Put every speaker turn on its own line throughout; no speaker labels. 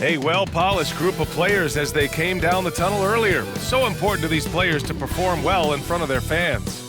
A well-polished group of players as they came down the tunnel earlier. So important to these players to perform well in front of their fans.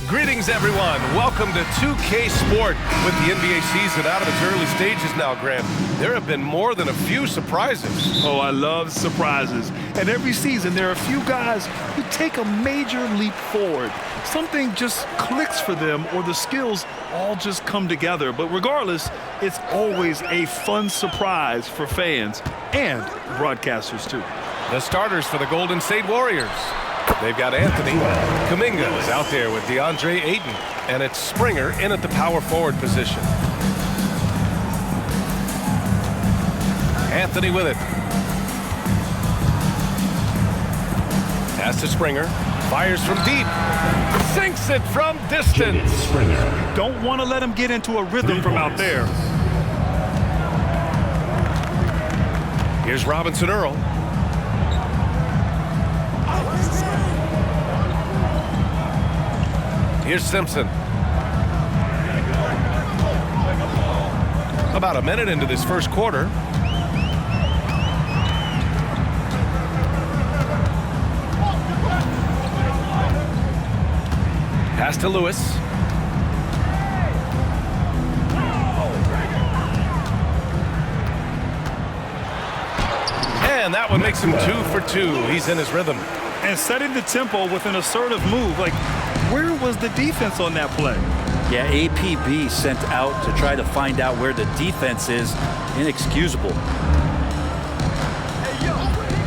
Greetings, everyone. Welcome to 2K Sport. With the NBA season out of its early stages now, Grant, there have been more than a few surprises.
Oh, I love surprises. And every season, there are a few guys who take a major leap forward. Something just clicks for them, or the skills all just come together. But regardless, it's always a fun surprise for fans and broadcasters, too.
The starters for the Golden State Warriors. They've got Anthony. Kuminga is out there with DeAndre Ayton. And it's Springer in at the power forward position. Anthony with it. Pass to Springer. Fires from deep. Sinks it from distance.
You don't want to let him get into a rhythm from out there.
Here's Robinson Earl. Here's Simpson. About a minute into this first quarter. Pass to Lewis. And that one makes him 2 for 2. He's in his rhythm.
And setting the tempo with an assertive move. Like, where was the defense on that play?
Yeah, APB sent out to try to find out where the defense is. Inexcusable.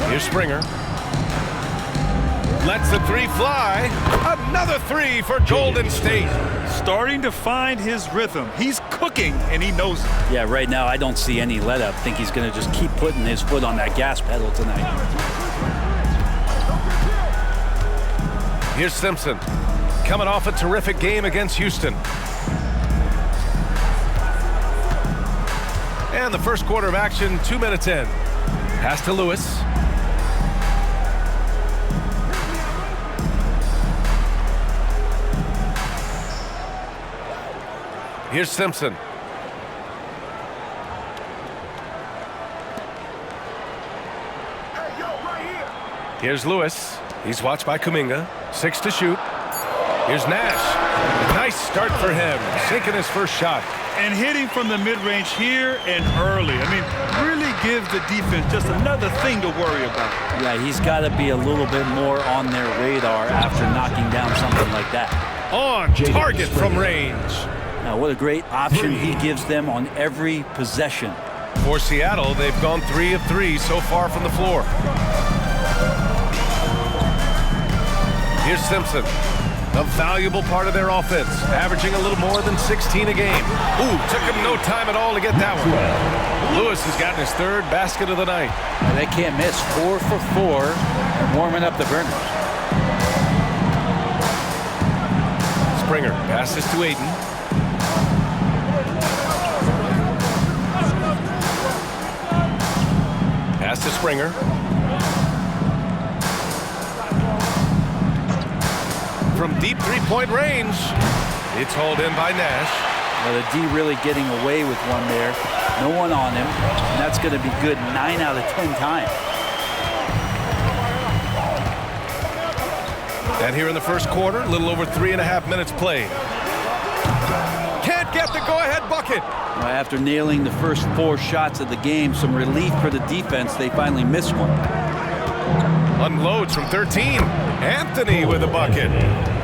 Here's Springer. Lets the three fly. Another three for Golden State.
Starting to find his rhythm. He's cooking, and he knows it.
Yeah, right now I don't see any let up. I think he's going to just keep putting his foot on that gas pedal tonight.
Here's Simpson. Coming off a terrific game against Houston. And the first quarter of action, 2 minutes in. Pass to Lewis. Here's Simpson. Here's Lewis. He's watched by Kuminga. 6 to shoot. Here's Nash. Nice start for him. Sinking his first shot.
And hitting from the mid-range here and early. I mean, really gives the defense just another thing to worry about.
Yeah, he's got to be a little bit more on their radar after knocking down something like that.
On target from range.
Now, what a great option he gives them on every possession.
For Seattle, they've gone 3 of 3 so far from the floor. Here's Simpson. A valuable part of their offense, averaging a little more than 16 a game. Ooh, took him no time at all to get that one. Lewis has gotten his 3rd basket of the night.
And they can't miss. 4 for 4 and warming up the burners.
Springer passes to Ayton. Pass to Springer. From deep three-point range. It's hauled in by Nash.
Well, the D really getting away with one there. No one on him. And that's going to be good 9 out of 10 times.
And here in the first quarter, a little over 3.5 minutes played. Can't get the go-ahead bucket.
Well, after nailing the first 4 shots of the game, some relief for the defense. They finally missed one.
Unloads from 13. Anthony with a bucket.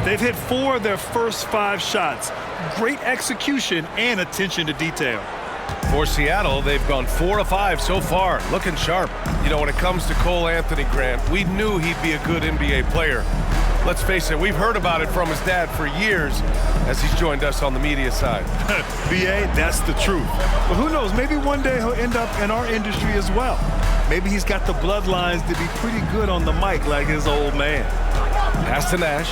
They've hit 4 of their first 5 shots. Great execution and attention to detail.
For Seattle, they've gone 4 of 5 so far. Looking sharp. You know, when it comes to Cole Anthony, Grant, we knew he'd be a good NBA player. Let's face it, we've heard about it from his dad for years as he's joined us on the media side.
B.A., that's the truth. But who knows, maybe one day he'll end up in our industry as well. Maybe he's got the bloodlines to be pretty good on the mic like his old man.
Pass to Nash.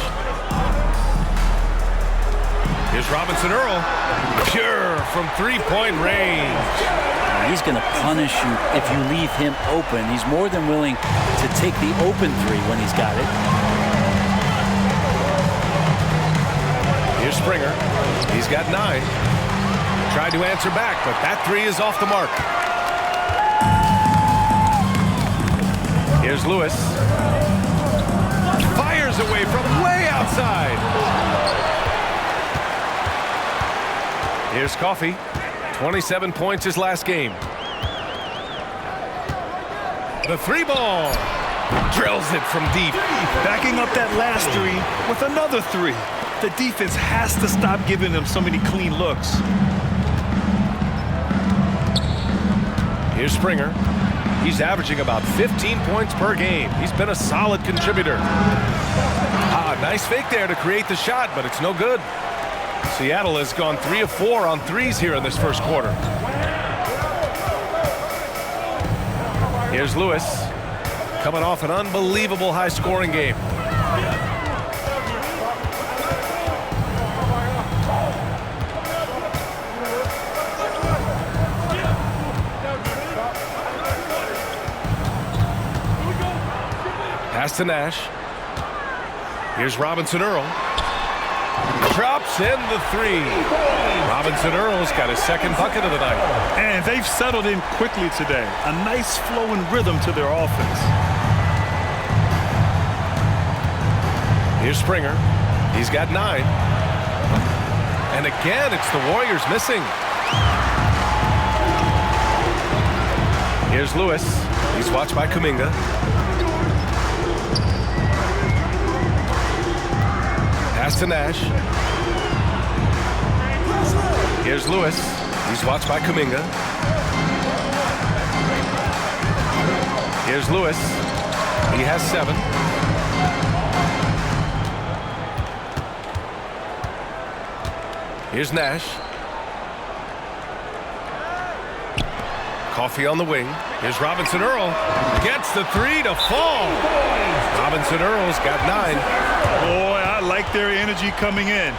Here's Robinson Earl. Pure from three-point range.
He's going to punish you if you leave him open. He's more than willing to take the open 3 when he's got it.
Here's Springer. He's got 9. Tried to answer back, but that 3 is off the mark. Here's Lewis. Fires away from way outside. Here's Coffey. 27 points his last game. The 3-ball. Drills it from deep.
Backing up that last 3 with another 3. The defense has to stop giving them so many clean looks.
Here's Springer. He's averaging about 15 points per game. He's been a solid contributor. Nice fake there to create the shot, but it's no good. Seattle has gone 3 of 4 on threes here in this first quarter. Here's Lewis, coming off an unbelievable high-scoring game. Pass to Nash. Here's Robinson Earl. Drops in the 3. Robinson Earl's got his second bucket of the night.
And they've settled in quickly today. A nice flowing rhythm to their offense.
Here's Springer. He's got 9. And again, it's the Warriors missing. Here's Lewis. He's watched by Kuminga. Pass to Nash. Here's Lewis. He's watched by Kuminga. Here's Lewis. He has 7. Here's Nash. Coffey on the wing. Here's Robinson Earl. Gets the 3 to fall. Robinson Earl's got 9.
Boy, I like their energy coming in.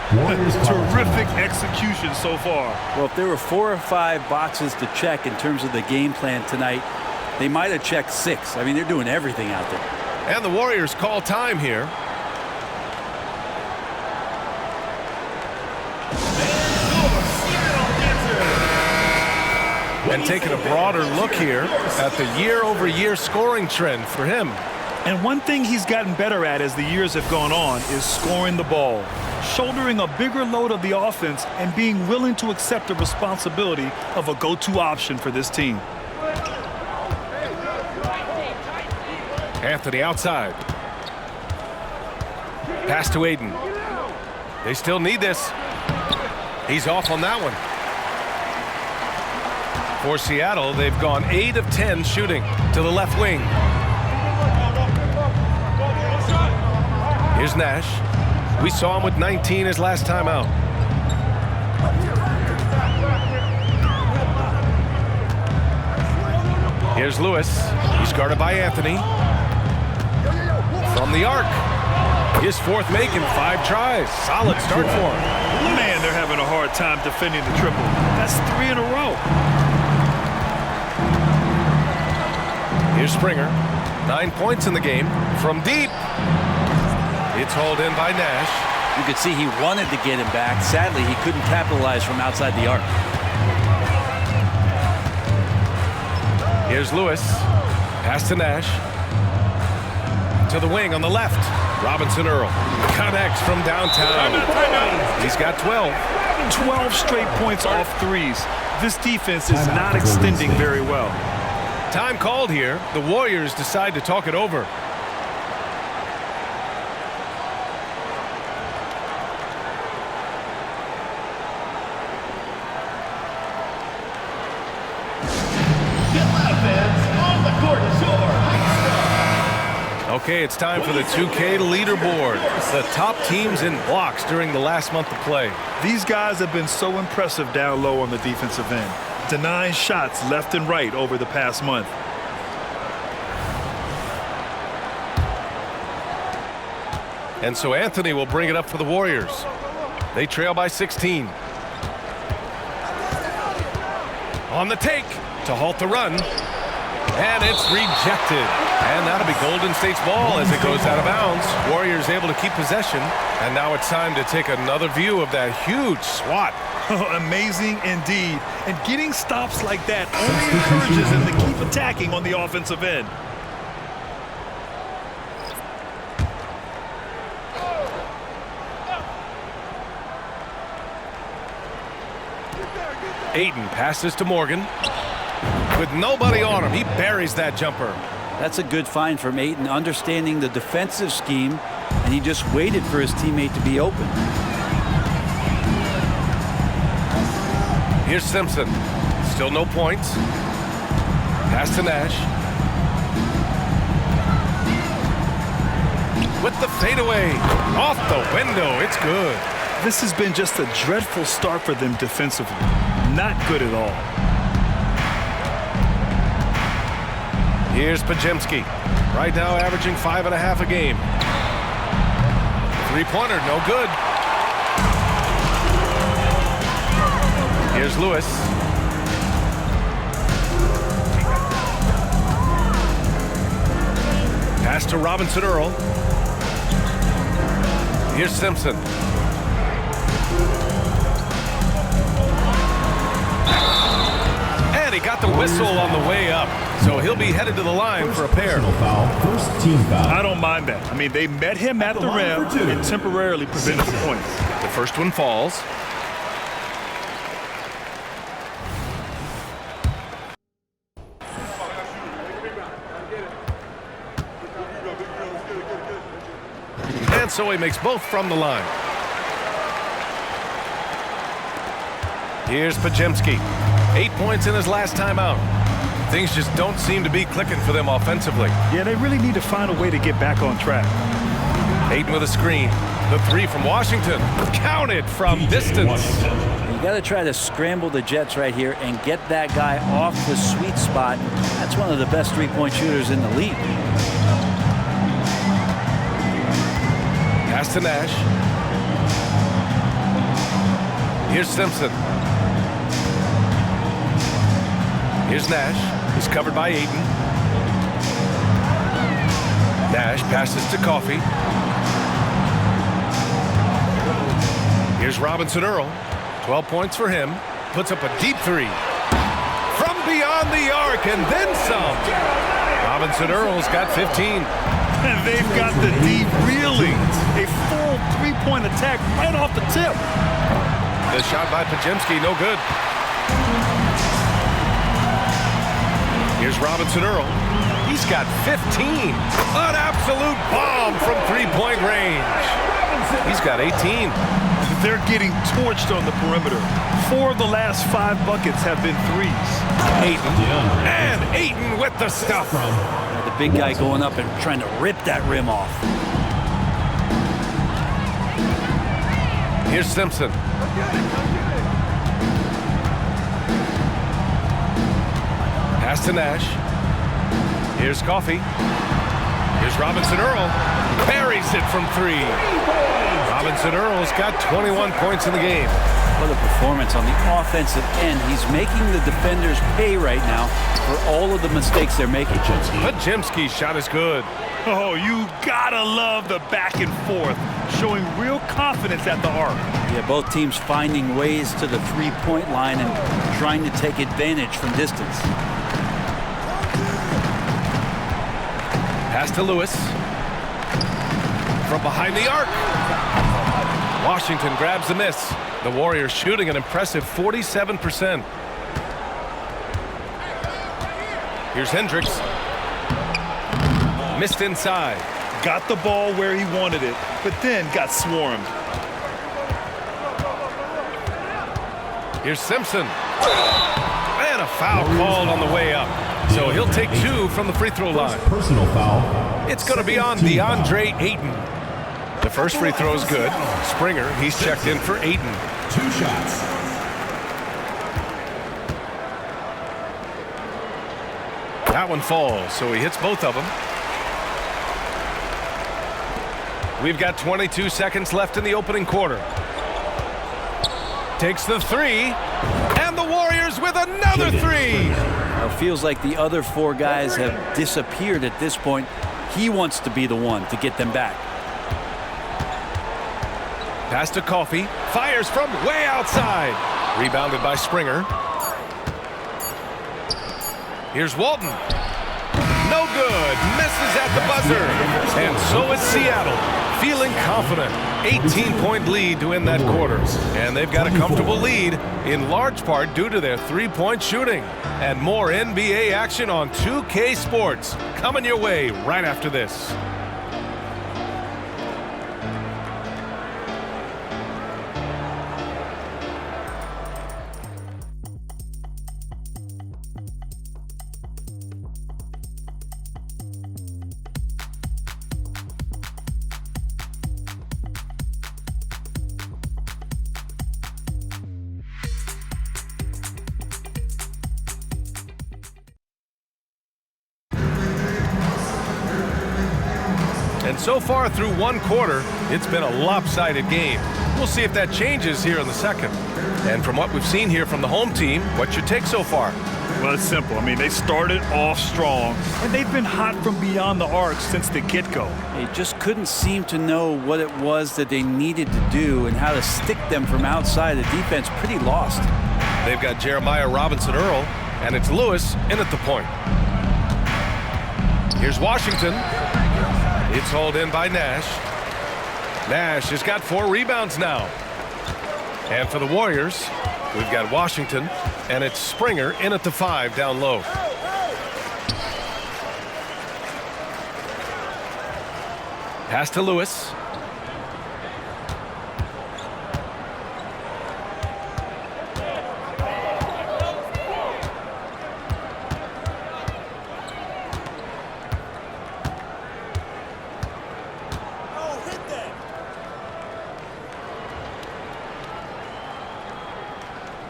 Terrific execution so far.
Well, if there were 4 or 5 boxes to check in terms of the game plan tonight, they might have checked 6. I mean, they're doing everything out there.
And the Warriors call time here. And taking a broader look here at the year-over-year scoring trend for him.
And one thing he's gotten better at as the years have gone on is scoring the ball, shouldering a bigger load of the offense and being willing to accept the responsibility of a go-to option for this team.
Anthony outside. Pass to Aiden. They still need this. He's off on that one. For Seattle, they've gone 8 of 10 shooting to the left wing. Here's Nash. We saw him with 19 his last time out. Here's Lewis. He's guarded by Anthony. From the arc. His 4th make in 5 tries. Solid start for him.
Man, they're having a hard time defending the triple. That's 3 in a row.
Here's Springer. 9 points in the game. From deep. It's hauled in by Nash.
You could see he wanted to get him back. Sadly, he couldn't capitalize from outside the arc.
Here's Lewis. Pass to Nash. To the wing on the left. Robinson Earl connects from downtown. He's got 12.
12 straight points off threes. This defense is not extending very well.
Time called here. The Warriors decide to talk it over. Okay, it's time for the 2K leaderboard. The top teams in blocks during the last month of play.
These guys have been so impressive down low on the defensive end, denying shots left and right over the past month.
And so Anthony will bring it up for the Warriors. They trail by 16. On the take to halt the run. And it's rejected. And that'll be Golden State's ball as it goes out of bounds. Warriors able to keep possession. And now it's time to take another view of that huge swat.
Amazing indeed. And getting stops like that only encourages them to keep attacking on the offensive end.
Ayton passes to Morgan. With nobody on him, he buries that jumper.
That's a good find from Ayton, understanding the defensive scheme, and he just waited for his teammate to be open.
Here's Simpson. Still no points. Pass to Nash. With the fadeaway. Off the window. It's good.
This has been just a dreadful start for them defensively. Not good at all.
Here's Pajemski. Right now averaging 5.5 a game. Three-pointer, no good. Here's Lewis. Pass to Robinson Earl. Here's Simpson. And he got the whistle on the way up. So he'll be headed to the line for a pair.
First team foul.
I don't mind that. I mean, they met him at the rim and temporarily prevented the points.
The first one falls. And so he makes both from the line. Here's Pajemski. 8 points in his last time out. Things just don't seem to be clicking for them offensively.
Yeah, they really need to find a way to get back on track.
Ayton with a screen. The three from Washington. Counted from distance.
You got to try to scramble the Jets right here and get that guy off the sweet spot. That's one of the best three-point shooters in the league.
Pass to Nash. Here's Simpson. Here's Nash. He's covered by Ayton. Nash passes to Coffey. Here's Robinson Earl. 12 points for him. Puts up a deep three. From beyond the arc and then some. Robinson Earl's got 15.
And they've got the D reeling. A full three-point attack right off the tip.
The shot by Pajemski, no good. Here's Robinson Earl. He's got 15. An absolute bomb from three-point range. He's got 18.
They're getting torched on the perimeter. 4 of the last 5 buckets have been threes.
Ayton. And Ayton with the stuff.
The big guy going up and trying to rip that rim off.
Here's Simpson. Pass to Nash. Here's Coffey. Here's Robinson Earl. Buries it from 3. Robinson Earl's got 21 points in the game.
What a performance on the offensive end. He's making the defenders pay right now for all of the mistakes they're making.
Pajemski's shot is good.
Oh, you gotta love the back and forth, showing real confidence at the arc.
Yeah, both teams finding ways to the three-point line and trying to take advantage from distance.
Pass to Lewis. From behind the arc. Washington grabs the miss. The Warriors shooting an impressive 47%. Here's Hendricks. Missed inside.
Got the ball where he wanted it, but then got swarmed.
Here's Simpson. And a foul called on the way up. So he'll take 2 from the free throw line.
Personal foul.
It's going to be on DeAndre Ayton. The first free throw is good. Springer, he's checked in for Ayton.
2 shots.
That one falls, so he hits both of them. We've got 22 seconds left in the opening quarter. Takes the 3, and the Warriors with another 3.
It feels like the other 4 guys have disappeared at this point. He wants to be the one to get them back.
Pass to Coffey. Fires from way outside. Rebounded by Springer. Here's Walton. No good. Misses at the buzzer. And so is Seattle. Feeling confident. 18-point lead to end that quarter. And they've got a comfortable lead, in large part due to their 3-point shooting. And more NBA action on 2K Sports. Coming your way right after this. And so far through one quarter, it's been a lopsided game. We'll see if that changes here in the second. And from what we've seen here from the home team, what's your take so far?
Well, it's simple. I mean, they started off strong, and they've been hot from beyond the arc since the get-go.
They just couldn't seem to know what it was that they needed to do and how to stick them from outside. The defense pretty lost.
They've got Jeremiah Robinson-Earl, and it's Lewis in at the point. Here's Washington. It's hauled in by Nash. Nash has got 4 rebounds now. And for the Warriors, we've got Washington, and it's Springer in at the 5 down low. Pass to Lewis.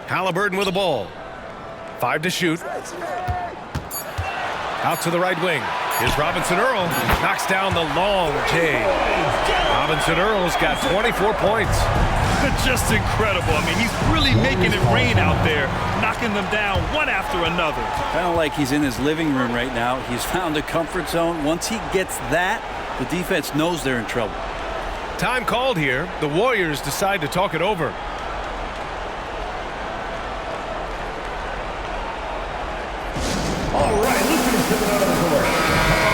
Halliburton with the ball. 5 to shoot. Out to the right wing. Here's Robinson-Earl. Knocks down the long J. Robinson-Earl's got 24 points.
Just incredible. I mean, he's really making it rain out there, knocking them down one after another.
Kind of like he's in his living room right now. He's found a comfort zone. Once he gets that, the defense knows they're in trouble.
Time called here. The Warriors decide to talk it over.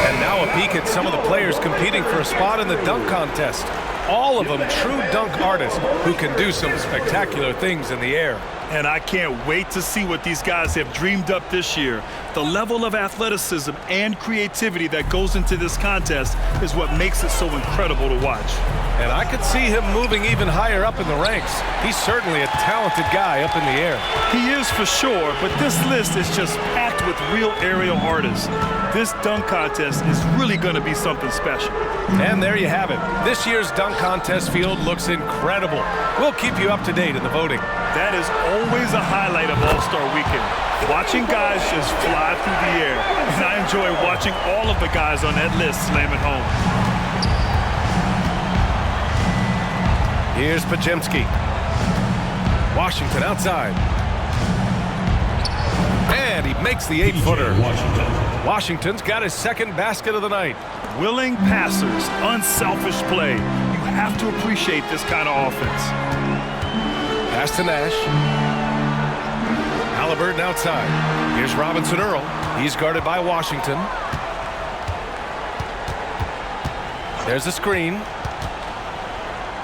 And now a peek at some of the players competing for a spot in the dunk contest. All of them true dunk artists who can do some spectacular things in the air.
And I can't wait to see what these guys have dreamed up this year. The level of athleticism and creativity that goes into this contest is what makes it so incredible to watch.
And I could see him moving even higher up in the ranks. He's certainly a talented guy up in the air.
He is for sure, but this list is just packed with real aerial artists. This dunk contest is really going to be something special.
And there you have it. This year's dunk contest field looks incredible. We'll keep you up to date in the voting.
That is always a highlight of All-Star Weekend. Watching guys just fly through the air. And I enjoy watching all of the guys on that list slam it home.
Here's Pajemski. Washington outside. And he makes the 8-footer. Washington's got his second basket of the night.
Willing passers, unselfish play. You have to appreciate this kind of offense.
Pass to Nash. Halliburton outside. Here's Robinson-Earl. He's guarded by Washington. There's a screen.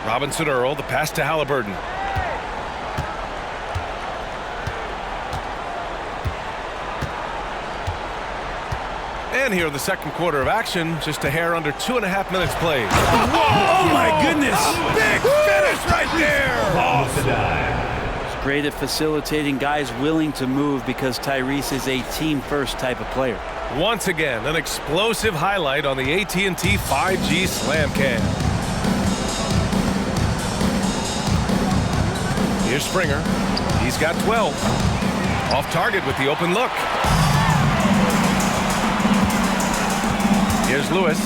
Robinson-Earl, the pass to Halliburton. And here in the second quarter of action, just a hair under 2.5 minutes played.
Oh my goodness!
Big finish right there!
Off the dive.
It's great at facilitating guys willing to move because Tyrese is a team-first type of player.
Once again, an explosive highlight on the AT&T 5G Slam Cam. Here's Springer. He's got 12. Off target with the open look. Here's Lewis.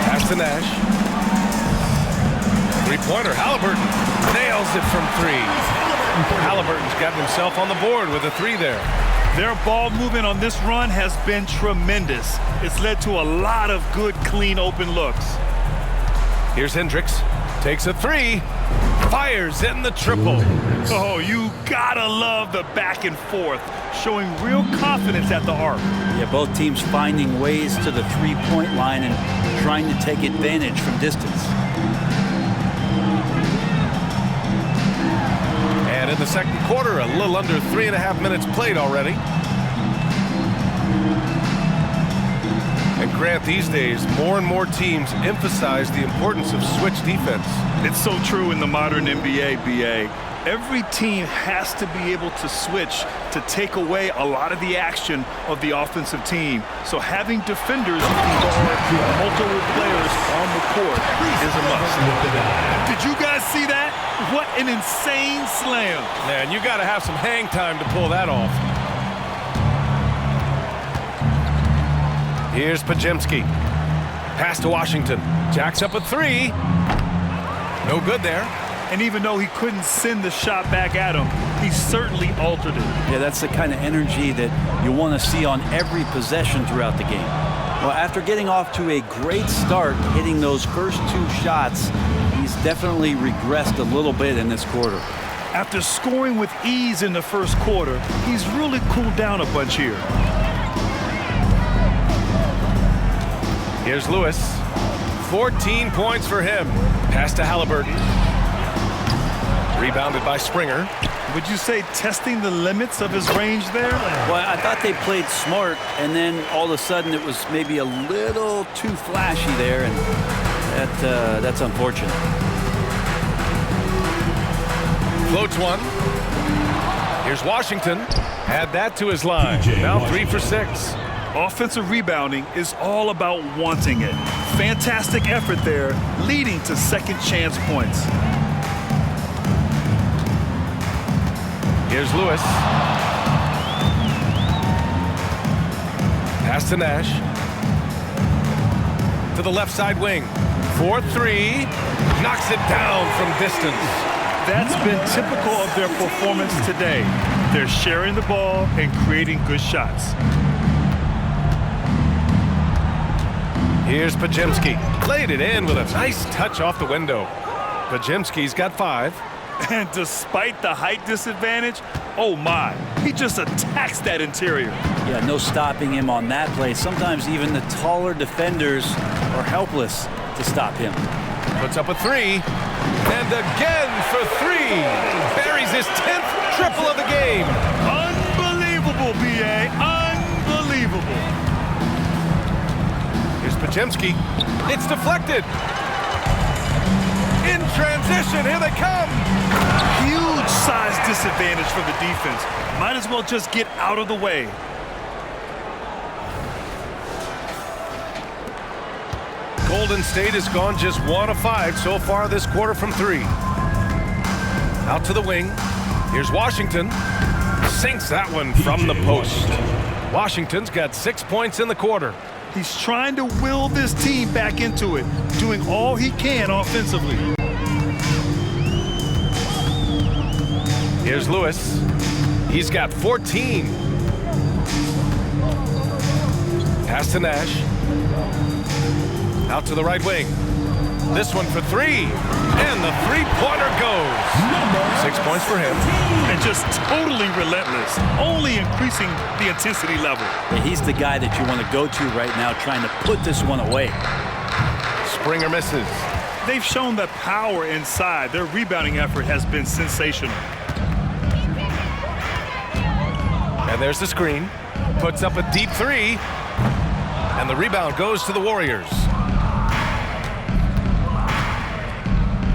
Pass to Nash. Three-pointer. Halliburton nails it from 3. Halliburton's got himself on the board with a 3 there.
Their ball movement on this run has been tremendous. It's led to a lot of good, clean, open looks.
Here's Hendricks. Takes a 3. Fires in the triple.
Oh, you gotta love the back and forth, showing real confidence at the arc.
Yeah, both teams finding ways to the three-point line and trying to take advantage from distance.
And in the second quarter, a little under 3.5 minutes played already. And Grant, these days, more and more teams emphasize the importance of switch defense.
It's so true in the modern NBA, BA. Every team has to be able to switch to take away a lot of the action of the offensive team. So having defenders who can guard multiple players on the court is a must. Did you guys see that? What an insane slam.
Man, you got to have some hang time to pull that off. Here's Pajemski. Pass to Washington. Jacks up a 3. No good there.
And even though he couldn't send the shot back at him, he certainly altered it.
Yeah, that's the kind of energy that you want to see on every possession throughout the game. Well, after getting off to a great start, hitting those first 2 shots, he's definitely regressed a little bit in this quarter.
After scoring with ease in the first quarter, he's really cooled down a bunch here.
Here's Lewis. 14 points for him. Pass to Halliburton. Rebounded by Springer.
Would you say testing the limits of his range there?
Well, I thought they played smart, and then all of a sudden it was maybe a little too flashy there, and that's unfortunate.
Floats one. Here's Washington. Add that to his line. Now 3 for 6.
Offensive rebounding is all about wanting it. Fantastic effort there, leading to second chance points.
Here's Lewis. Pass to Nash. To the left side wing. 4-3. Knocks it down from distance.
That's been typical of their performance today. They're sharing the ball and creating good shots.
Here's Pajemski. Laid it in with a nice touch off the window. Pajemski's got 5.
And despite the height disadvantage, oh my, he just attacks that interior.
Yeah, no stopping him on that play. Sometimes even the taller defenders are helpless to stop him.
Puts up a 3. And again for 3. Buries his 10th triple of the game.
Unbelievable, B.A. Unbelievable.
Here's Pajemski. It's deflected. In transition, here they come.
Huge size disadvantage for the defense. Might as well just get out of the way.
Golden State has gone just 1 of 5 so far this quarter from 3. Out to the wing. Here's Washington. Sinks that one from the post. Washington's got 6 points in the quarter.
He's trying to will this team back into it, doing all he can offensively.
Here's Lewis. He's got 14. Pass to Nash. Out to the right wing. This one for 3. And the 3-pointer goes. 6 points for him.
And just totally relentless, only increasing the intensity level.
Yeah, he's the guy that you want to go to right now, trying to put this one away.
Springer misses.
They've shown the power inside. Their rebounding effort has been sensational.
And there's the screen. Puts up a deep 3. And the rebound goes to the Warriors.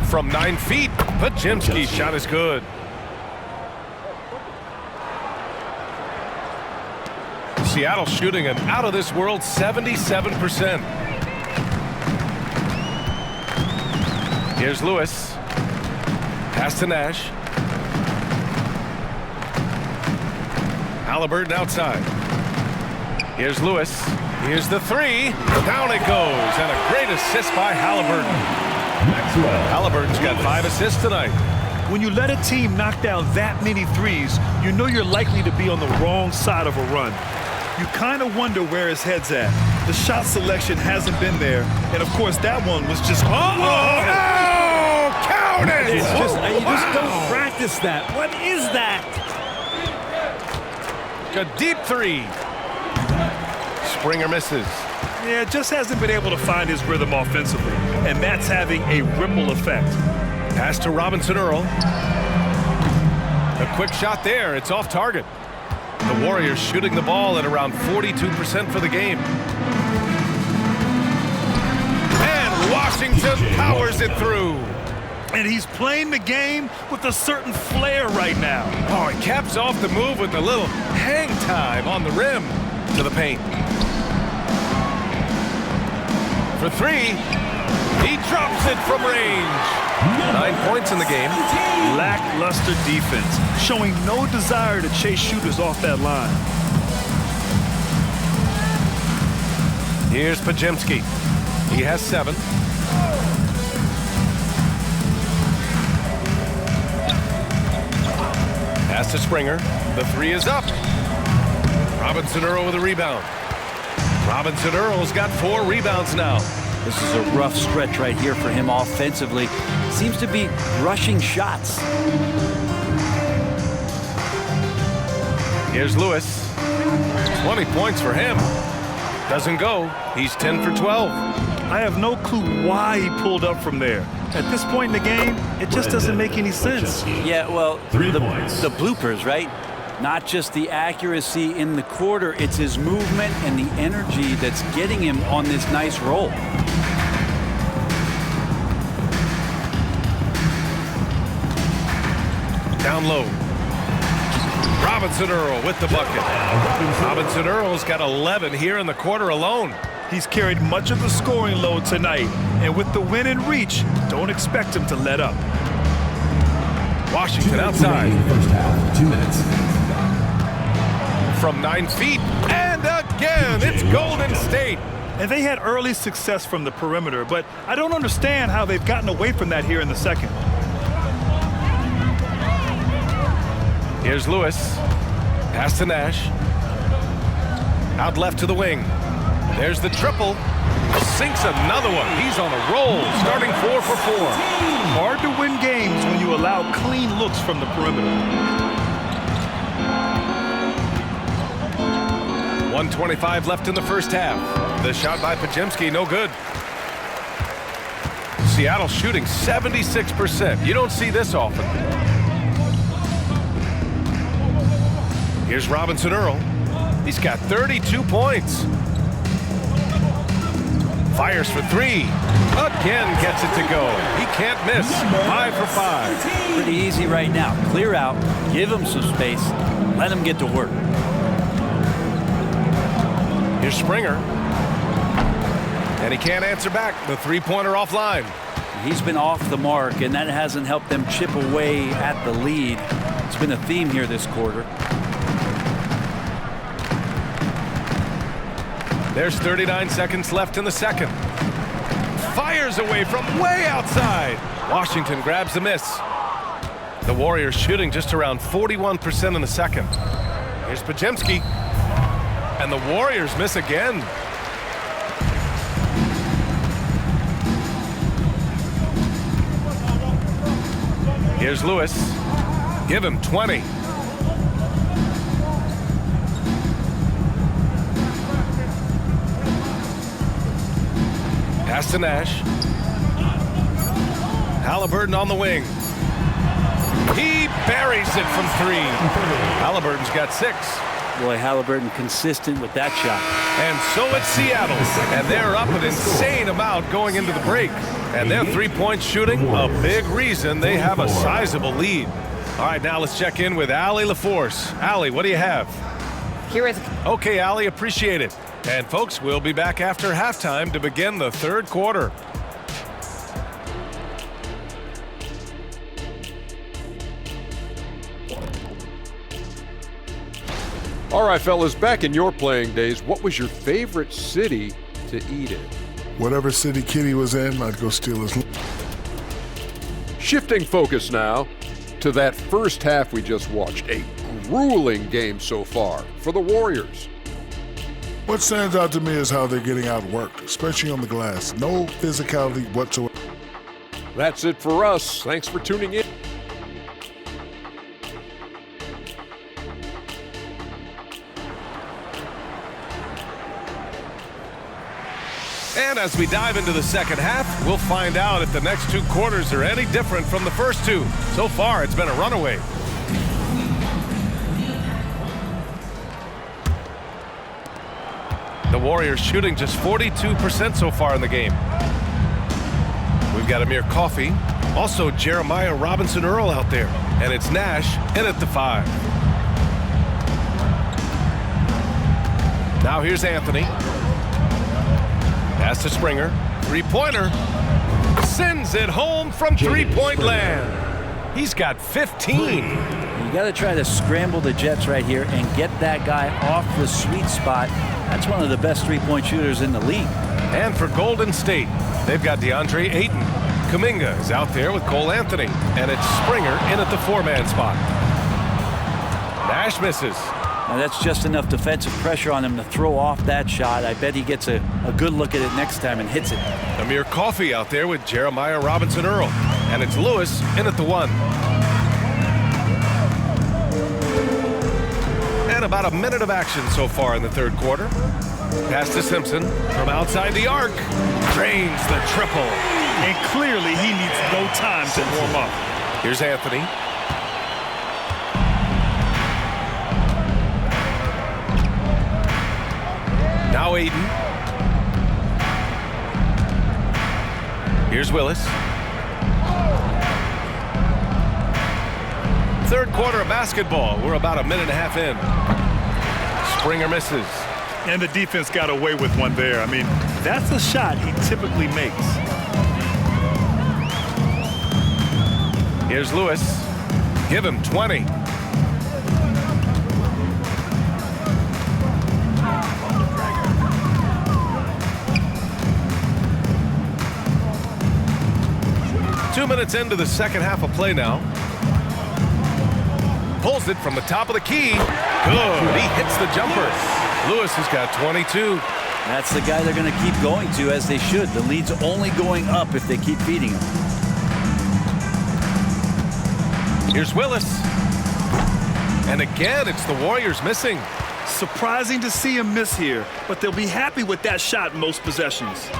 From 9 feet, Pajemski's shot is good. Seattle shooting an out-of-this-world 77%. Here's Lewis. Pass to Nash. Halliburton outside. Here's Lewis. Here's the 3. Down it goes. And a great assist by Halliburton. Halliburton's got 5 assists tonight.
When you let a team knock down that many threes, you know you're likely to be on the wrong side of a run. You kind of wonder where his head's at. The shot selection hasn't been there, and of course that one was just...
Oh, count it!
You just don't practice that. What is that?
A deep three. Springer misses.
Yeah, just hasn't been able to find his rhythm offensively, and that's having a ripple effect.
Pass to Robinson Earl. A quick shot there. It's off target. The Warriors shooting the ball at around 42% for the game. And Washington powers it through.
And he's playing the game with a certain flair right now.
Oh, he caps off the move with a little hang time on the rim to the paint. For three, he drops it from range. 9 points in the game.
Lackluster defense, showing no desire to chase shooters off that line.
Here's Pajemski. He has 7. Pass to Springer. The 3 is up. Robinson Earl with a rebound. Robinson Earl's got 4 rebounds now.
This is a rough stretch right here for him offensively. Seems to be rushing shots.
Here's Lewis. 20 points for him. Doesn't go. He's 10 for 12.
I have no clue why he pulled up from there. At this point in the game, it just doesn't make any sense.
Yeah, well,
3 points.
the bloopers, right? Not just the accuracy in the quarter, it's his movement and the energy that's getting him on this nice roll.
Down low. Robinson Earl with the bucket. Robinson Earl's got 11 here in the quarter alone.
He's carried much of the scoring load tonight, and with the win in reach, don't expect him to let up.
Washington outside.
First half, 2 minutes.
From 9 feet, and again, it's Golden State.
And they had early success from the perimeter, but I don't understand how they've gotten away from that here in the second.
Here's Lewis. Pass to Nash. Out left to the wing. There's the triple. Sinks another one. He's on a roll, starting 4 for 4.
Hard to win games when you allow clean looks from the perimeter.
1:25 left in the first half. The shot by Pajemski, no good. Seattle shooting 76%. You don't see this often. Here's Robinson Earl. He's got 32 points. Fires for 3. Again gets it to go. He can't miss. 5 for 5.
Pretty easy right now. Clear out, give him some space, let him get to work.
Here's Springer. And he can't answer back. The 3-pointer offline.
He's been off the mark, and that hasn't helped them chip away at the lead. It's been a theme here this quarter.
There's 39 seconds left in the second. Fires away from way outside. Washington grabs the miss. The Warriors shooting just around 41% in the second. Here's Pajemski. And the Warriors miss again. Here's Lewis. Give him 20. Pass to Nash. Halliburton on the wing. He buries it from 3. Halliburton's got 6.
Boy, Halliburton consistent with that shot.
And so it's Seattle. And they're up an insane amount going into the break. And their 3-point shooting, a big reason they have a sizable lead. All right, now let's check in with Allie LaForce. Allie, what do you have?
Here is.
Okay, Allie, appreciate it. And folks, we'll be back after halftime to begin the third quarter.
All right, fellas, back in your playing days, what was your favorite city to eat in?
Whatever city Kitty was in, I'd go steal his.
Shifting focus now, to that first half we just watched. A grueling game so far for the Warriors.
What stands out to me is how they're getting outworked, especially on the glass. No physicality whatsoever.
That's it for us. Thanks for tuning in.
And as we dive into the second half, we'll find out if the next 2 quarters are any different from the first 2. So far, it's been a runaway. The Warriors shooting just 42% so far in the game. We've got Amir Coffey, also Jeremiah Robinson Earl out there, and it's Nash in at the 5. Now here's Anthony. Pass to Springer. 3-pointer. Sends it home from 3-point land. He's got 15.
You got to try to scramble the Jets right here and get that guy off the sweet spot. That's one of the best 3-point shooters in the league.
And for Golden State, they've got DeAndre Ayton. Kuminga is out there with Cole Anthony. And it's Springer in at the 4-man spot. Nash misses.
Now that's just enough defensive pressure on him to throw off that shot. I bet he gets a good look at it next time and hits it.
Amir Coffey out there with Jeremiah Robinson Earl. And it's Lewis in at the 1. And about a minute of action so far in the third quarter. Pass to Simpson from outside the arc. Drains the triple.
And clearly he needs no time to warm up.
Here's Anthony. Now Ayton. Here's Willis. Third quarter of basketball. We're about a minute and a half in. Springer misses.
And the defense got away with one there. I mean, that's a shot he typically makes.
Here's Lewis. Give him 20. Two minutes into the second half of play now. Pulls it from the top of the key. Good. He hits the jumper. Lewis has got 22.
That's the guy they're going to keep going to, as they should. The lead's only going up if they keep feeding him.
Here's Willis. And again, it's the Warriors missing.
Surprising to see him miss here, but they'll be happy with that shot in most possessions.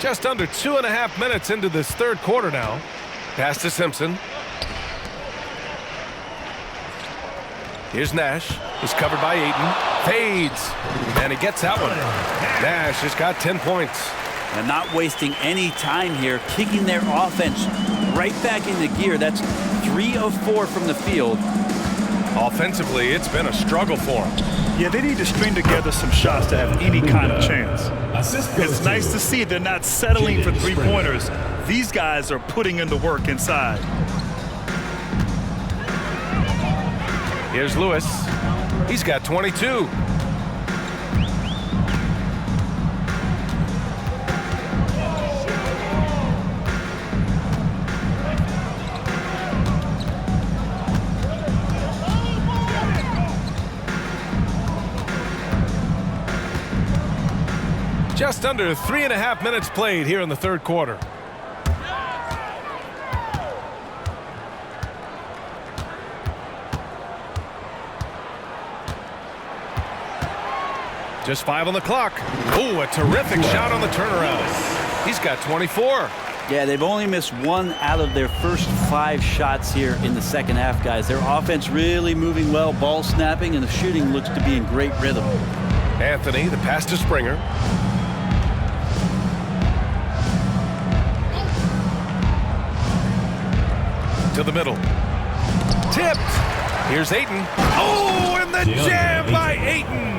Just under 2.5 minutes into this third quarter now. Pass to Simpson. Here's Nash. He's covered by Ayton. Fades. And he gets that one. Nash has got 10 points.
And not wasting any time here, kicking their offense right back into gear. That's 3 of 4 from the field.
Offensively, it's been a struggle for him.
Yeah, they need to string together some shots to have any kind of chance. It's nice to see they're not settling for 3-pointers. These guys are putting in the work inside.
Here's Lewis. He's got 22. Just under 3.5 minutes played here in the third quarter. Just 5 on the clock. Oh, a terrific shot on the turnaround. He's got 24.
Yeah, they've only missed 1 out of their first 5 shots here in the second half, guys. Their offense really moving well, ball snapping, and the shooting looks to be in great rhythm.
Anthony, the pass to Springer. To the middle. Tipped. Here's Ayton. Oh, and the jam by Ayton.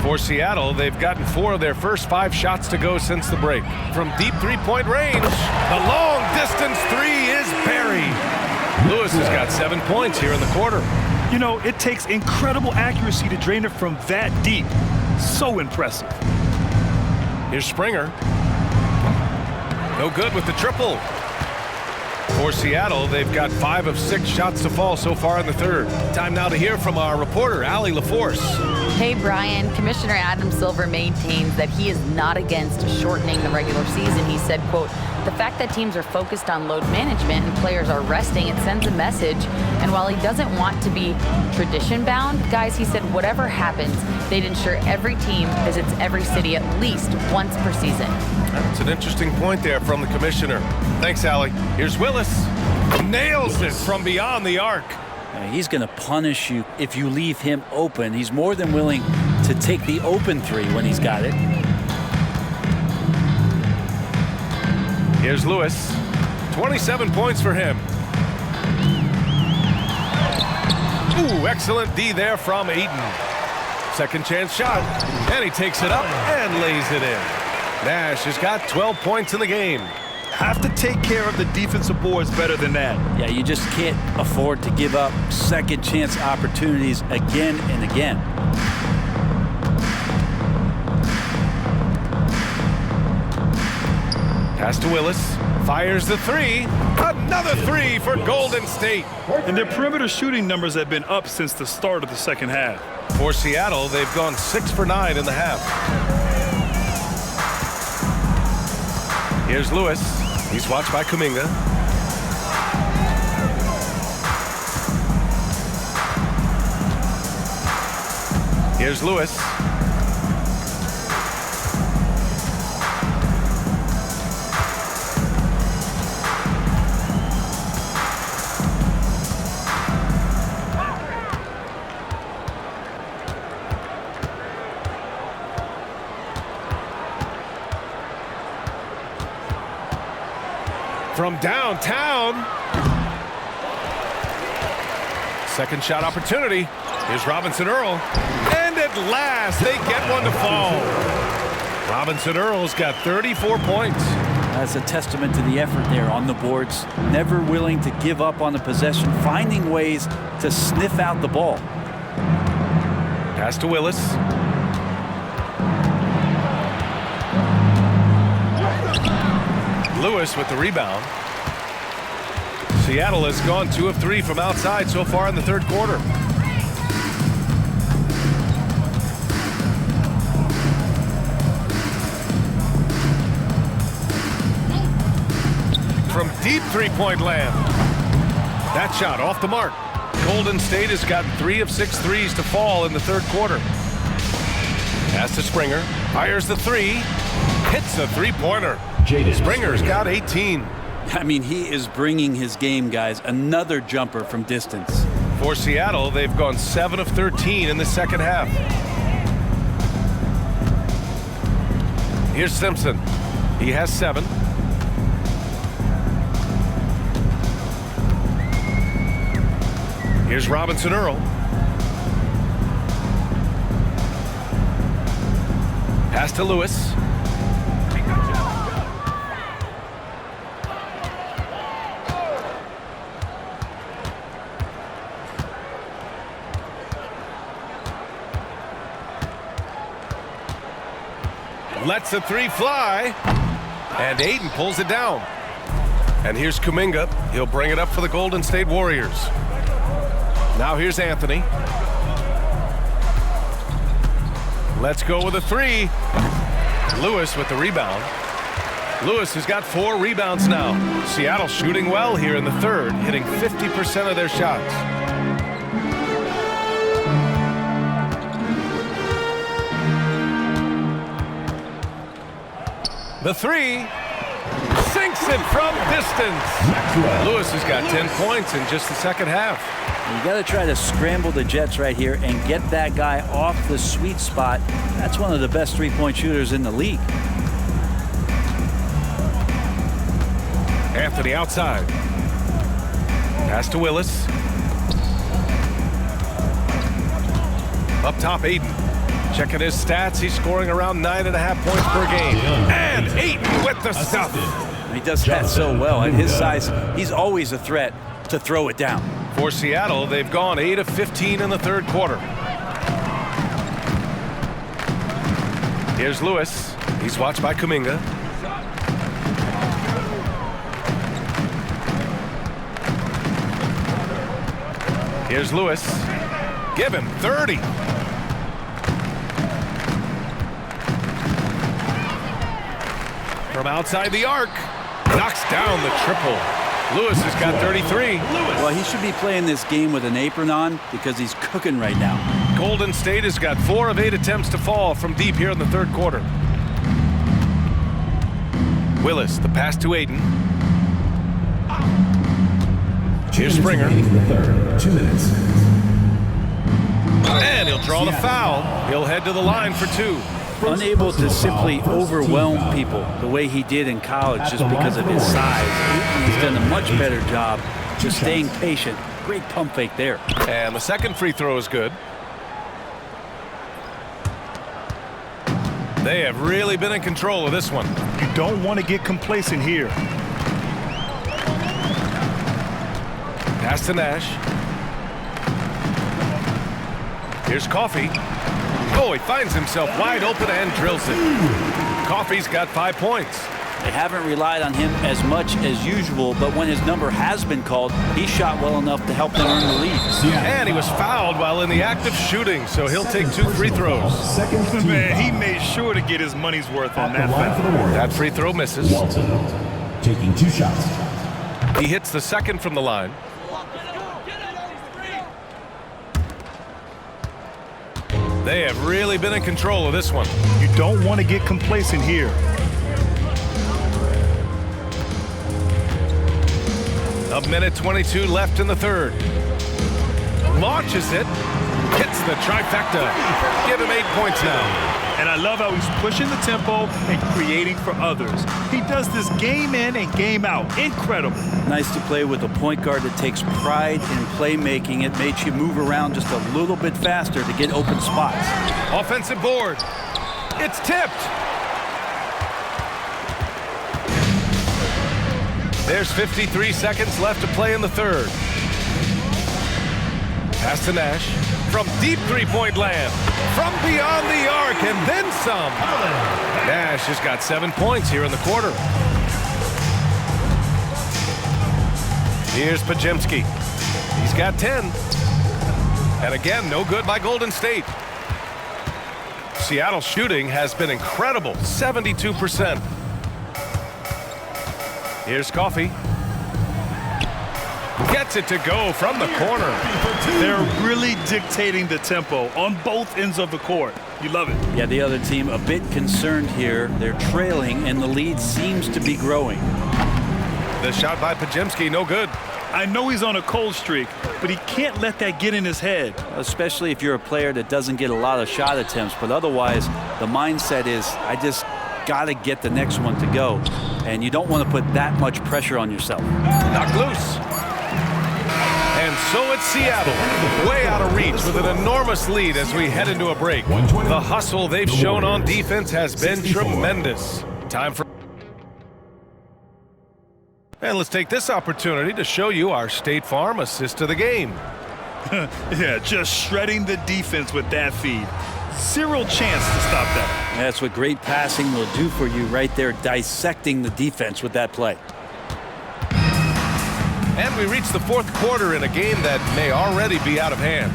For Seattle, they've gotten 4 of their first 5 shots to go since the break. From deep 3-point range, the long distance 3 is buried. Lewis has got 7 points here in the quarter.
You know, it takes incredible accuracy to drain it from that deep. So impressive.
Here's Springer. No good with the triple. For Seattle, they've got 5 of 6 shots to fall so far in the third. Time now to hear from our reporter, Allie LaForce.
Hey, Brian. Commissioner Adam Silver maintains that he is not against shortening the regular season. He said, quote, the fact that teams are focused on load management and players are resting, it sends a message. And while he doesn't want to be tradition-bound, guys, he said whatever happens, they'd ensure every team visits every city at least once per season.
That's an interesting point there from the commissioner. Thanks, Allie. Here's Willis. Nails it from beyond the arc.
He's going to punish you if you leave him open. He's more than willing to take the open three when he's got it.
Here's Lewis. 27 points for him. Ooh, excellent D there from Ayton. Second chance shot. And he takes it up and lays it in. Nash has got 12 points in the game.
Have to take care of the defensive boards better than that.
Yeah, you just can't afford to give up second chance opportunities again and again.
Pass to Willis. Fires the three. Another three for Golden State.
And their perimeter shooting numbers have been up since the start of the second half.
For Seattle, they've gone 6 for 9 in the half. Here's Lewis. He's watched by Kuminga. Here's Lewis. From downtown. Second shot opportunity. Here's Robinson Earl. And at last, they get one to fall. Robinson Earl's got 34 points.
That's a testament to the effort there on the boards. Never willing to give up on the possession, finding ways to sniff out the ball.
Pass to Willis. Lewis with the rebound. Seattle has gone 2 of 3 from outside so far in the third quarter. From deep three-point land. That shot off the mark. Golden State has gotten 3 of 6 threes to fall in the third quarter. Pass to Springer. Fires the three. Hits a three-pointer. Springer's got 18.
I mean, he is bringing his game, guys. Another jumper from distance.
For Seattle, they've gone 7 of 13 in the second half. Here's Simpson. He has 7. Here's Robinson Earl. Pass to Lewis. Lets the three fly. And Ayton pulls it down. And here's Kuminga. He'll bring it up for the Golden State Warriors. Now here's Anthony. Let's go with a three. Lewis with the rebound. Lewis has got 4 rebounds now. Seattle shooting well here in the third, hitting 50% of their shots. The three sinks it from distance. Lewis has got 10 points in just the second half.
You got to try to scramble the Jets right here and get that guy off the sweet spot. That's one of the best three-point shooters in the league.
Anthony outside. Pass to Willis. Up top, Ayton. Checking his stats, he's scoring around 9.5 points per game. And Ayton with the stuff.
He does that so well. At his size, he's always a threat to throw it down.
For Seattle, they've gone 8 of 15 in the third quarter. Here's Lewis. He's watched by Kuminga. Here's Lewis. Give him 30. From outside the arc. Knocks down the triple. Lewis has got 33.
Well, he should be playing this game with an apron on because he's cooking right now.
Golden State has got 4 of 8 attempts to fall from deep here in the third quarter. Willis, the pass to Aiden. Here's Springer.
In the third, 2 minutes.
And he'll draw the foul. He'll head to the line for 2.
Unable to simply overwhelm people the way he did in college just because of his size. He's done a much better job just staying patient. Great pump fake there.
And the second free throw is good. They have really been in control of this one.
You don't want to get complacent here.
Pass to Nash. Here's Coffey. Oh, he finds himself wide open and drills it. Coffey's got 5 points.
They haven't relied on him as much as usual, but when his number has been called, he shot well enough to help them earn the lead.
And he was fouled while in the act of shooting, so he'll take 2 free throws.
Man, he made sure to get his money's worth on that foul.
That free throw misses.
Walton taking 2 shots.
He hits the second from the line. They have really been in control of this one.
You don't want to get complacent here.
A minute 22 left in the third. Launches it. Hits the trifecta. Give him 8 points now.
And I love how he's pushing the tempo and creating for others. He does this game in and game out. Incredible.
Nice to play with a point guard that takes pride in playmaking. It makes you move around just a little bit faster to get open spots.
Offensive board. It's tipped. There's 53 seconds left to play in the third. Pass to Nash. From deep three-point land. From beyond the arc and then some. Nash has got 7 points here in the quarter. Here's Pajemski. He's got 10. And again, no good by Golden State. Seattle's shooting has been incredible, 72%. Here's Coffey. Gets it to go from the corner.
They're really dictating the tempo on both ends of the court. You love it.
Yeah, the other team a bit concerned here. They're trailing, and the lead seems to be growing.
The shot by Pajemski, no good.
I know he's on a cold streak, but he can't let that get in his head.
Especially if you're a player that doesn't get a lot of shot attempts. But otherwise, the mindset is, I just got to get the next one to go. And you don't want to put that much pressure on yourself.
Knocked loose. And so it's Seattle, way out of reach with an enormous lead as we head into a break. The hustle they've shown on defense has been tremendous. Time for... And let's take this opportunity to show you our State Farm assist of the game.
Yeah, just shredding the defense with that feed. Zero chance to stop that.
That's what great passing will do for you right there, dissecting the defense with that play.
And we reach the fourth quarter in a game that may already be out of hand.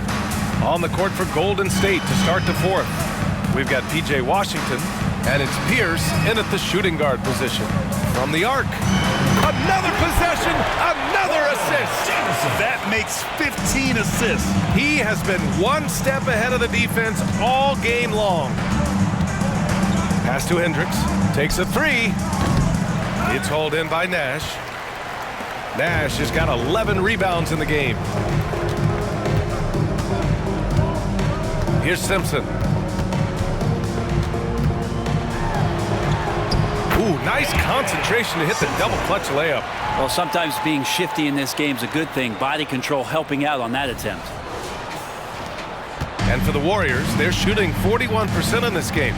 On the court for Golden State to start the fourth. We've got P.J. Washington, and it's Pierce in at the shooting guard position. From the arc. Another possession, another assist.
That makes 15 assists.
He has been one step ahead of the defense all game long. Pass to Hendricks. Takes a three. It's hauled in by Nash. Nash has got 11 rebounds in the game. Here's Simpson. Ooh, nice concentration to hit the double clutch layup.
Well, sometimes being shifty in this game is a good thing. Body control helping out on that attempt.
And for the Warriors, they're shooting 41% in this game.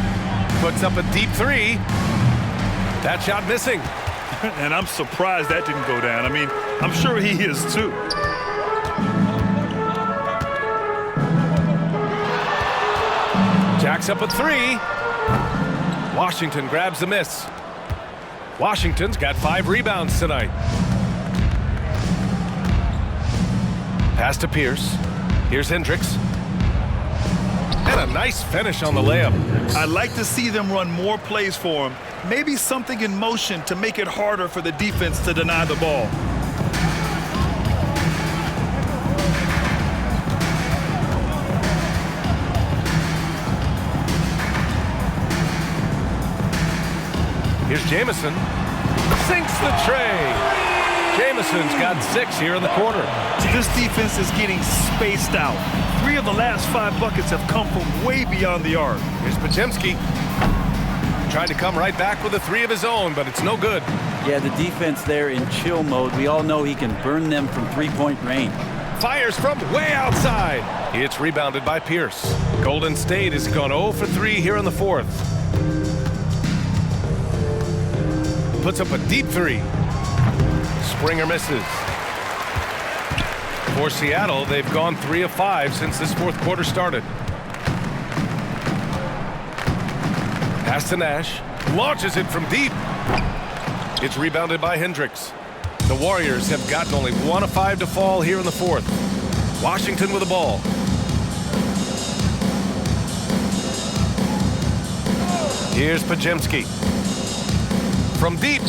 Puts up a deep three. That shot missing.
And I'm surprised that didn't go down. I mean, I'm sure he is too.
Jacks up a three. Washington grabs the miss. Washington's got 5 rebounds tonight. Pass to Pierce. Here's Hendricks. And a nice finish on the layup.
I'd like to see them run more plays for him. Maybe something in motion to make it harder for the defense to deny the ball.
Here's Jamison. Sinks the tray. Jamison's got 6 here in the quarter.
This defense is getting spaced out. 3 of the last 5 buckets have come from way beyond the arc.
Here's Podziemski. Trying to come right back with a 3 of his own, but it's no good.
Yeah, the defense there in chill mode. We all know he can burn them from three-point range.
Fires from way outside. It's rebounded by Pierce. Golden State has gone 0 for 3 here in the fourth. Puts up a deep 3. Springer misses. For Seattle, they've gone 3 of 5 since this fourth quarter started. Pass to Nash. Launches it from deep. It's rebounded by Hendricks. The Warriors have gotten only 1 of 5 to fall here in the fourth. Washington with the ball. Here's Podziemski. From deep.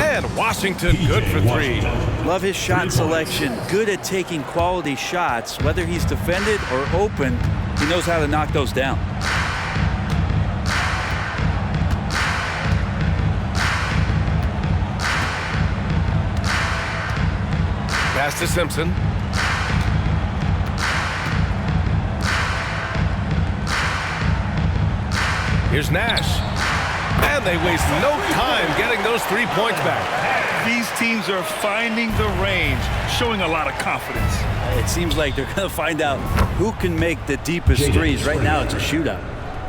And Washington good for 3.
Love his shot selection. Good at taking quality shots. Whether he's defended or open, he knows how to knock those down.
Pass to Simpson. Here's Nash. And they waste no time getting those 3 points back.
These teams are finding the range, showing a lot of confidence.
It seems like they're going to find out who can make the deepest threes. Right now, it's a shootout.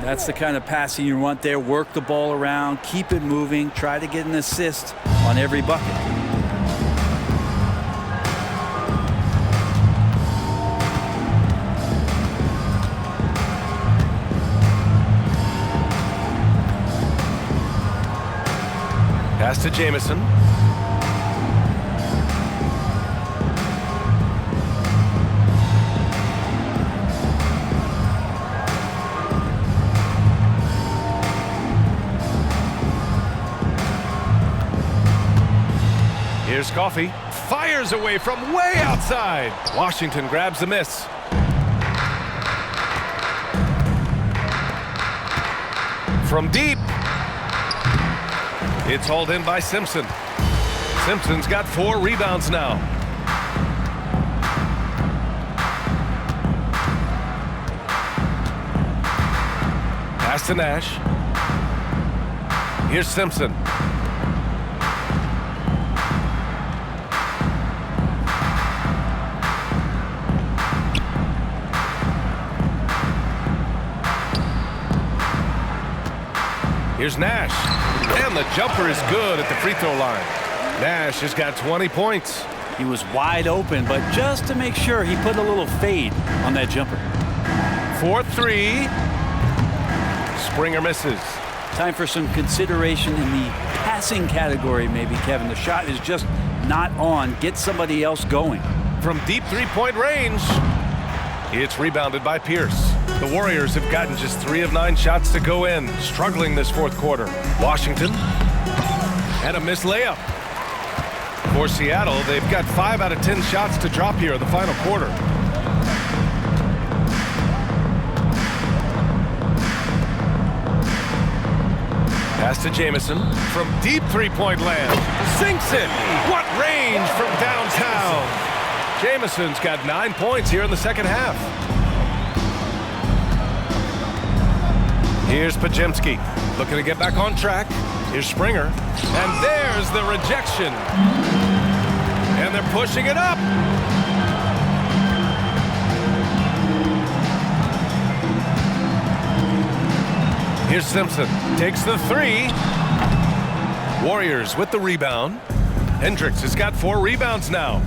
That's the kind of passing you want there. Work the ball around, keep it moving, try to get an assist on every bucket.
Pass to Jamison. Here's Coffey. Fires away from way outside. Washington grabs the miss. From deep. It's hauled in by Simpson. Simpson's got 4 rebounds now. Pass to Nash. Here's Simpson. Here's Nash. And the jumper is good at the free throw line. Nash has got 20 points.
He was wide open, but just to make sure, he put a little fade on that jumper.
4-3. Springer misses.
Time for some consideration in the passing category, maybe, Kevin. The shot is just not on. Get somebody else going.
From deep three-point range. It's rebounded by Pierce. The Warriors have gotten just 3 of 9 shots to go in, struggling this fourth quarter. Washington and a missed layup. For Seattle, they've got 5 out of 10 shots to drop here in the final quarter. Pass to Jamison from deep three-point land. Sinks it. What range from downtown. Jamison's got 9 points here in the second half. Here's Podziemski looking to get back on track. Here's Springer. And there's the rejection. And they're pushing it up. Here's Simpson. Takes the 3. Warriors with the rebound. Hendricks has got 4 rebounds now.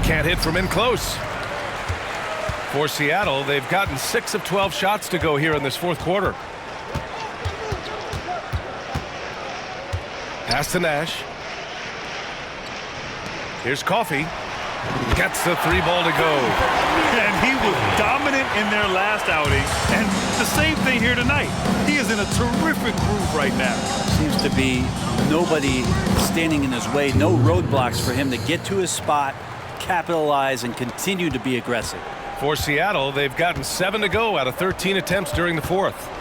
Can't hit from in close. For Seattle, they've gotten 6 of 12 shots to go here in this fourth quarter. Pass to Nash. Here's Coffee. Gets the 3 ball to go.
And he was dominant in their last outing. And the same thing here tonight. He is in a terrific groove right now.
Seems to be nobody standing in his way, no roadblocks for him to get to his spot, capitalize, and continue to be aggressive.
For Seattle, they've gotten 7 to go out of 13 attempts during the 4th.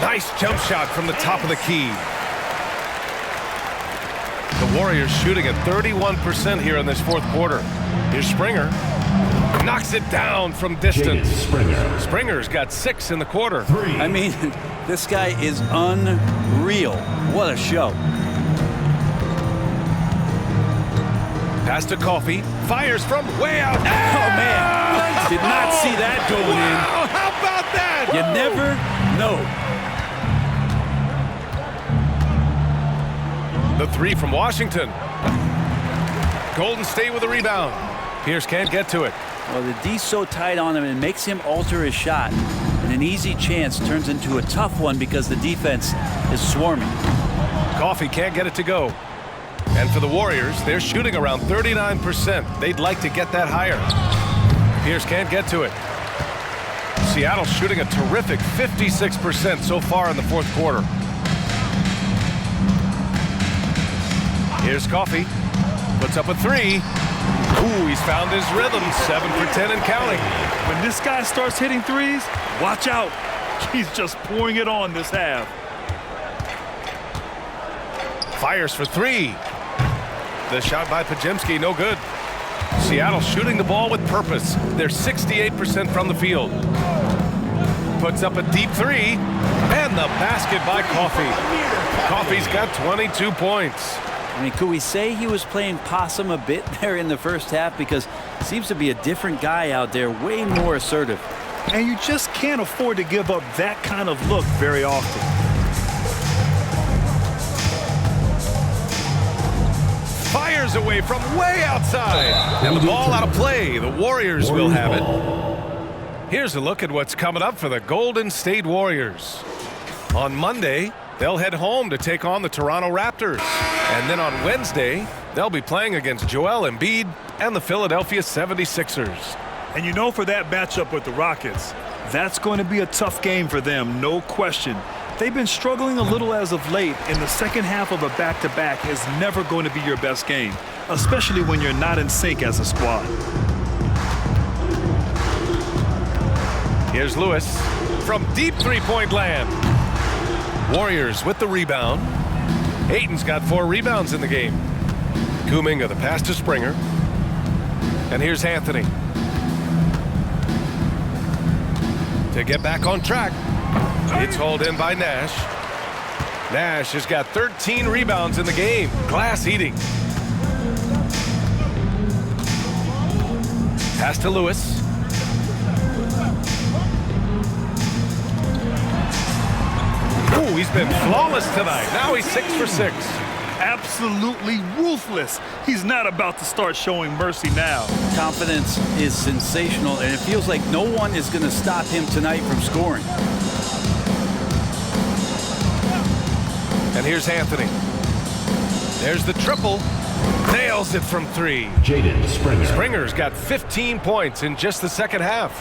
Nice jump shot from the top of the key. The Warriors shooting at 31% here in this 4th quarter. Here's Springer. Knocks it down from distance. Springer's got 6 in the quarter.
I mean, this guy is unreal. What a show.
Pass to Coffee. Fires from way out.
Oh, man. Did not see that going
Wow, how about that?
in. You never know.
The 3 from Washington. Golden State with a rebound. Pierce can't get to it.
Well, the D's so tight on him, it makes him alter his shot. And an easy chance turns into a tough one because the defense is swarming.
Coffee can't get it to go. And for the Warriors, they're shooting around 39%. They'd like to get that higher. Pierce can't get to it. Seattle shooting a terrific 56% so far in the 4th quarter. Here's Coffee. Puts up a 3. Ooh, he's found his rhythm. 7 for 10 and counting.
When this guy starts hitting threes, watch out. He's just pouring it on this half.
Fires for 3. The shot by Podziemski, no good. Seattle shooting the ball with purpose. They're 68% from the field. Puts up a deep 3. And the basket by Coffee. Coffee's got 22 points.
I mean, could we say he was playing possum a bit there in the first half? Because seems to be a different guy out there, way more assertive.
And you just can't afford to give up that kind of look very often.
Fires away from way outside. And the ball out of play. The Warriors will have it. Here's a look at what's coming up for the Golden State Warriors. On Monday, they'll head home to take on the Toronto Raptors. And then on Wednesday, they'll be playing against Joel Embiid and the Philadelphia 76ers.
And you know, for that matchup with the Rockets, that's going to be a tough game for them, no question. They've been struggling a little as of late, and the second half of a back-to-back is never going to be your best game, especially when you're not in sync as a squad.
Here's Lewis from deep 3-point land. Warriors with the rebound. Ayton's got 4 rebounds in the game. Kuminga the pass to Springer. And here's Anthony. To get back on track. It's hauled in by Nash. Nash has got 13 rebounds in the game. Glass eating. Pass to Lewis. Ooh, he's been flawless tonight. Now he's 6 for 6.
Absolutely ruthless. He's not about to start showing mercy now.
Confidence is sensational, and it feels like no one is going to stop him tonight from scoring.
And here's Anthony. There's the triple. Nails it from 3.
Jaden Springer.
Springer's got 15 points in just the second half.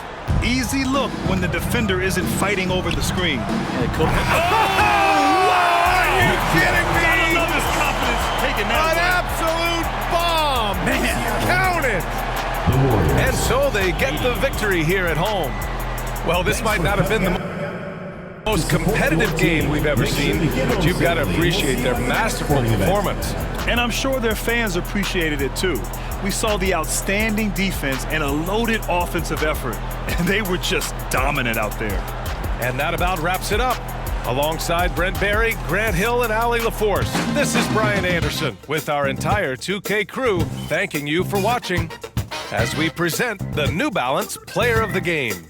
Easy look when the defender isn't fighting over the screen.
Are you kidding me?
Gotta love his confidence taking that
An
away.
absolute bomb. Man, count it.
The Warriors.
And so they get the victory here at home. Well, this might not have been the most competitive game we've ever seen, but you've got to appreciate their masterful performance.
And I'm sure their fans appreciated it too. We saw the outstanding defense and a loaded offensive effort, and they were just dominant out there.
And that about wraps it up. Alongside Brent Barry, Grant Hill, and Allie LaForce, this is Brian Anderson with our entire 2K crew thanking you for watching as we present the New Balance Player of the Game.